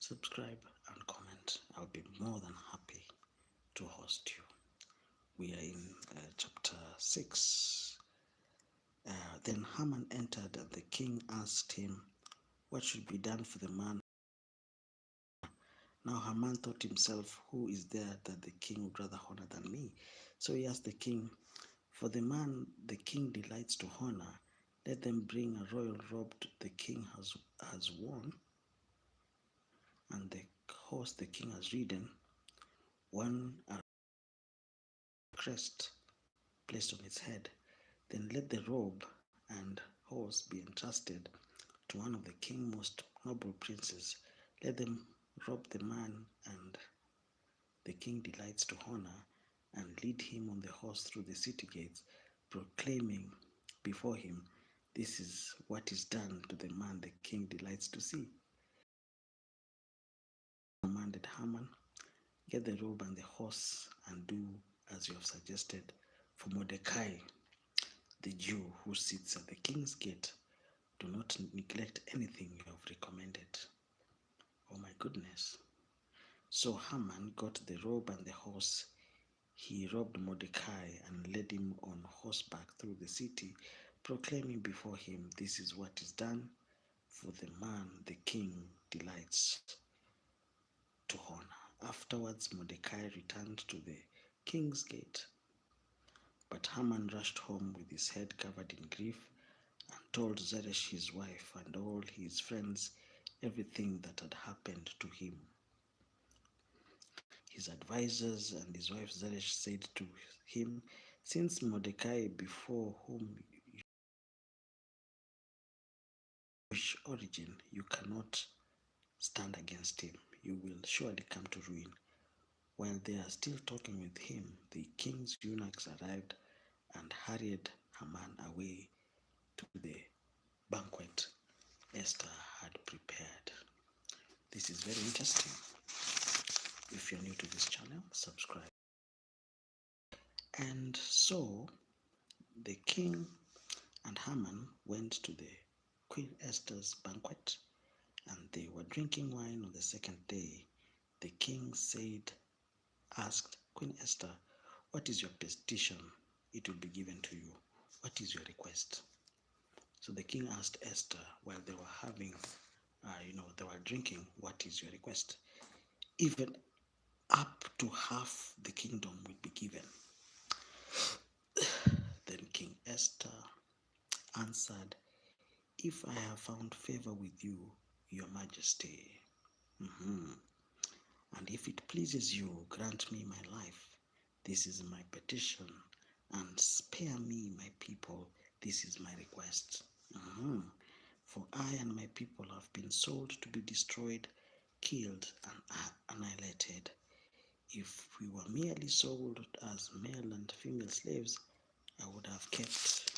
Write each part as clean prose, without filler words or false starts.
subscribe, and comment. I'll be more than happy to host you. We are in chapter 6. Then Haman entered, and the king asked him what should be done for the man. Now Haman thought himself, who is there that the king would rather honor than me? So he asked the king, for the man the king delights to honor, let them bring a royal robe the king has worn, and the horse the king has ridden, one a crest placed on its head. Then let the robe and horse be entrusted to one of the king's most noble princes. Let them robe the man and the king delights to honor, and lead him on the horse through the city gates, proclaiming before him, this is what is done to the man the king delights to see. Commanded Haman, get the robe and the horse and do as you have suggested for Mordecai, the Jew who sits at the king's gate. Do not neglect anything you have recommended. Oh my goodness. So Haman got the robe and the horse. He robbed Mordecai and led him on horseback through the city, proclaiming before him, this is what is done for the man the king delights to honor. Afterwards, Mordecai returned to the king's gate. But Haman rushed home with his head covered in grief and told Zeresh his wife and all his friends everything that had happened to him. His advisors and his wife Zeresh said to him, since Mordecai, before whom you Jewish origin, you cannot stand against him, you will surely come to ruin. While they are still talking with him, the king's eunuchs arrived and hurried Haman away to the banquet Esther had prepared. This is very interesting. If you're new to this channel, subscribe. And so the king and Haman went to the Queen Esther's banquet, and they were drinking wine on the second day. The king asked Queen Esther, what is your petition? It will be given to you. What is your request? So the king asked Esther while they were having, they were drinking, what is your request? Even up to half the kingdom will be given. Then King Esther answered, if I have found favor with you, your majesty, and if it pleases you, grant me my life. This is my petition, and spare me my people. This is my request. For I and my people have been sold to be destroyed, killed, and annihilated. If we were merely sold as male and female slaves, I would have kept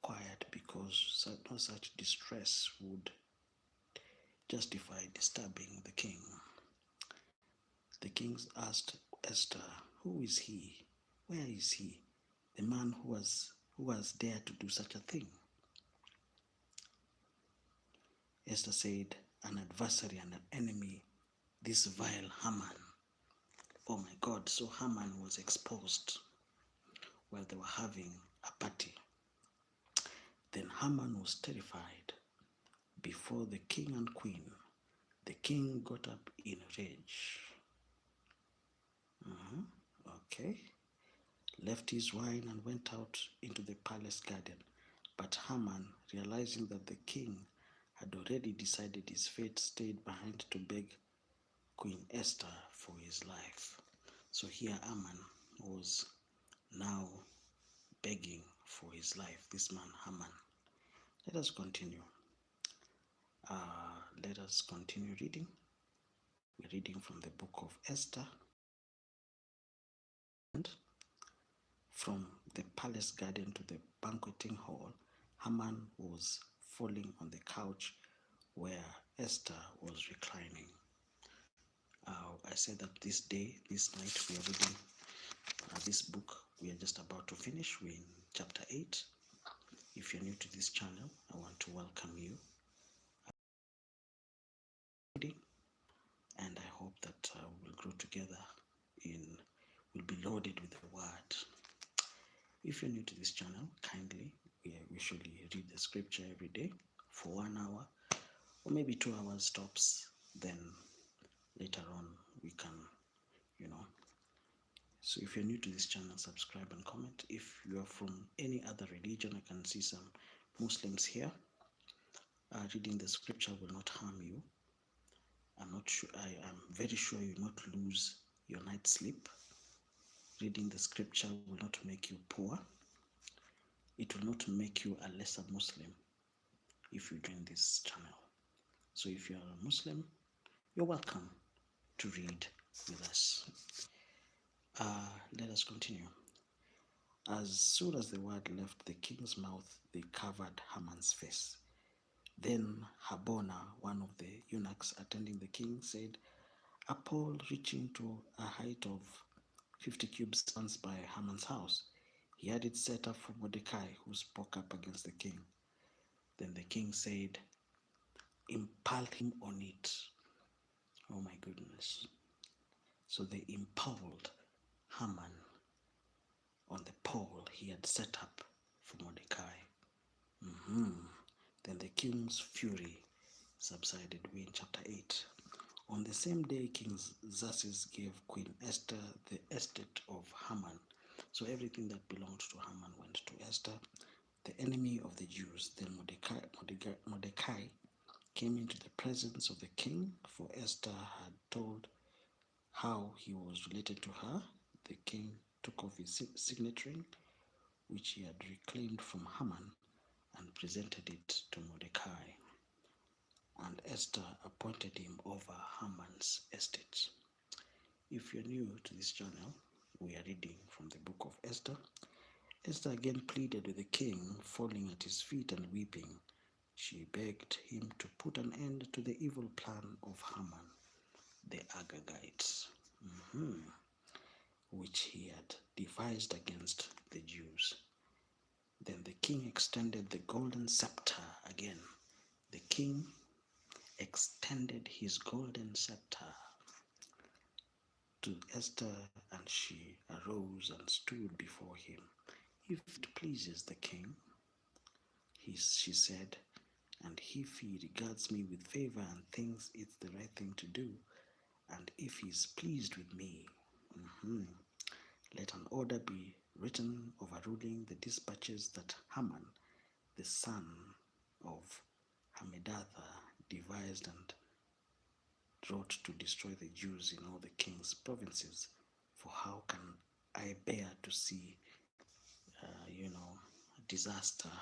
quiet, because no such distress would justify disturbing the king. The king asked Esther, who is he? Where is he? The man who has dared to do such a thing? Esther said, an adversary and an enemy, this vile Haman. Oh my God, so Haman was exposed while they were having a party. Then Haman was terrified before the king and queen. The king got up in rage. Okay. Left his wine and went out into the palace garden. But Haman, realizing that the king had already decided his fate, stayed behind to beg Queen Esther for his life. So here Haman was now begging for his life. This man Haman. Let us continue. Let us continue reading. We're reading from the book of Esther. And from the palace garden to the banqueting hall, Haman was falling on the couch where Esther was reclining. I said that this night, we are reading this book. We are just about to finish. We're in chapter 8. If you're new to this channel, I want to welcome you. we'll grow together we'll be loaded with the word. If you're new to this channel, kindly, we usually read the scripture every day for 1 hour or maybe 2 hours tops. Then later on we can, you know. So if you're new to this channel, subscribe and comment. If you are from any other religion, I can see some Muslims here. Reading the scripture will not harm you. I'm not sure. I am very sure you will not lose your night's sleep. Reading the scripture will not make you poor. It will not make you a lesser Muslim if you join this channel. So if you are a Muslim, you're welcome to read with us. Let us continue. As soon as the word left the king's mouth, they covered Haman's face. Then Habona, one of the eunuchs attending the king, said, "A pole reaching to a height of 50 cubits stands by Haman's house. He had it set up for Mordecai, who spoke up against the king." Then the king said, "Impale him on it." Oh my goodness. So they impaled Haman on the pole he had set up for Mordecai. Then the king's fury subsided. We're in chapter 8. On the same day, King Xerxes gave Queen Esther the estate of Haman. So everything that belonged to Haman went to Esther, the enemy of the Jews. Then Mordecai came into the presence of the king, for Esther had told how he was related to her. The king took off his signet ring, which he had reclaimed from Haman, and presented it to Mordecai. And Esther appointed him over Haman's estate. If you're new to this channel, we are reading from the book of Esther. Esther again pleaded with the king, falling at his feet and weeping. She begged him to put an end to the evil plan of Haman, the Agagite, which he had devised against the Jews. Then the king extended the golden scepter again. The king extended his golden scepter to Esther, and she arose and stood before him. "If it pleases the king," she said, "and if he regards me with favor and thinks it's the right thing to do, and if he's pleased with me, let an order be written overruling the dispatches that Haman, the son of Hammedatha, devised and wrote to destroy the Jews in all the king's provinces. For how can I bear to see, disaster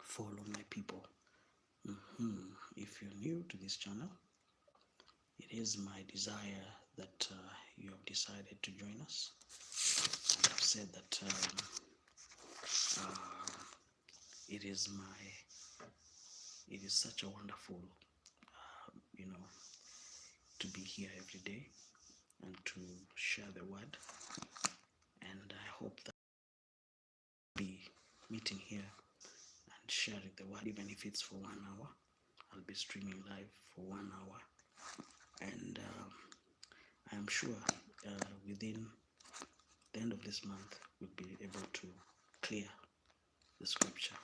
fall on my people?" If you're new to this channel, it is my desire that you have decided to join us. And I've said that it is such a wonderful, to be here every day and to share the word. And I hope that we'll be meeting here and sharing the word, even if it's for 1 hour. I'll be streaming live for 1 hour. And I'm sure within the end of this month, we'll be able to clear the scripture.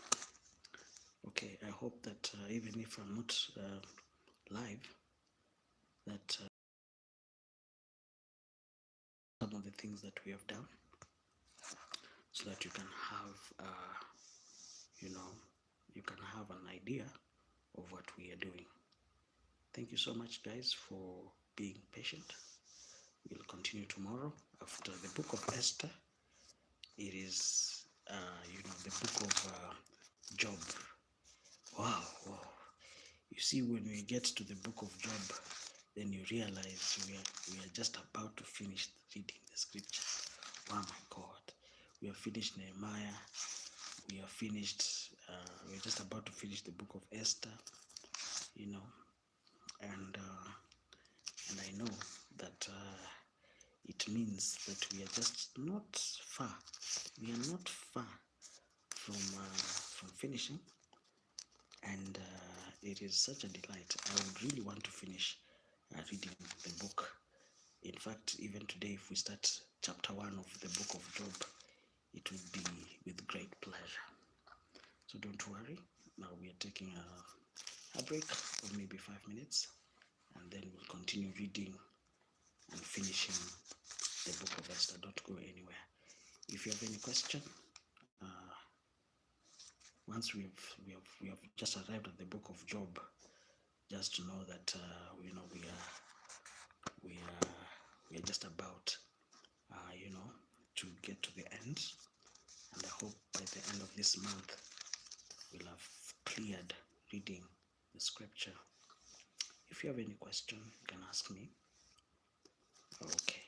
Okay, I hope that even if I'm not live, that some of the things that we have done, so that you can have, you can have an idea of what we are doing. Thank you so much, guys, for being patient. We'll continue tomorrow after the book of Esther. It is, the book of Job. Wow. You see, when we get to the book of Job, then you realize we are just about to finish reading the scripture. Oh my God. We have finished Nehemiah. We have finished, we're just about to finish the book of Esther, and I know that it means that we are just not far. We are not far from finishing, and it is such a delight. I would really want to finish reading the book. In fact, even today, if we start chapter 1 of the book of Job, it would be with great pleasure. So don't worry. Now we are taking a break of maybe 5 minutes, and then we'll continue reading and finishing the book of Esther. Don't go anywhere. If you have any question, once we have just arrived at the book of Job, just to know that we are just about to get to the end, and I hope by the end of this month we'll have cleared reading the scripture. If you have any question, you can ask me. Okay.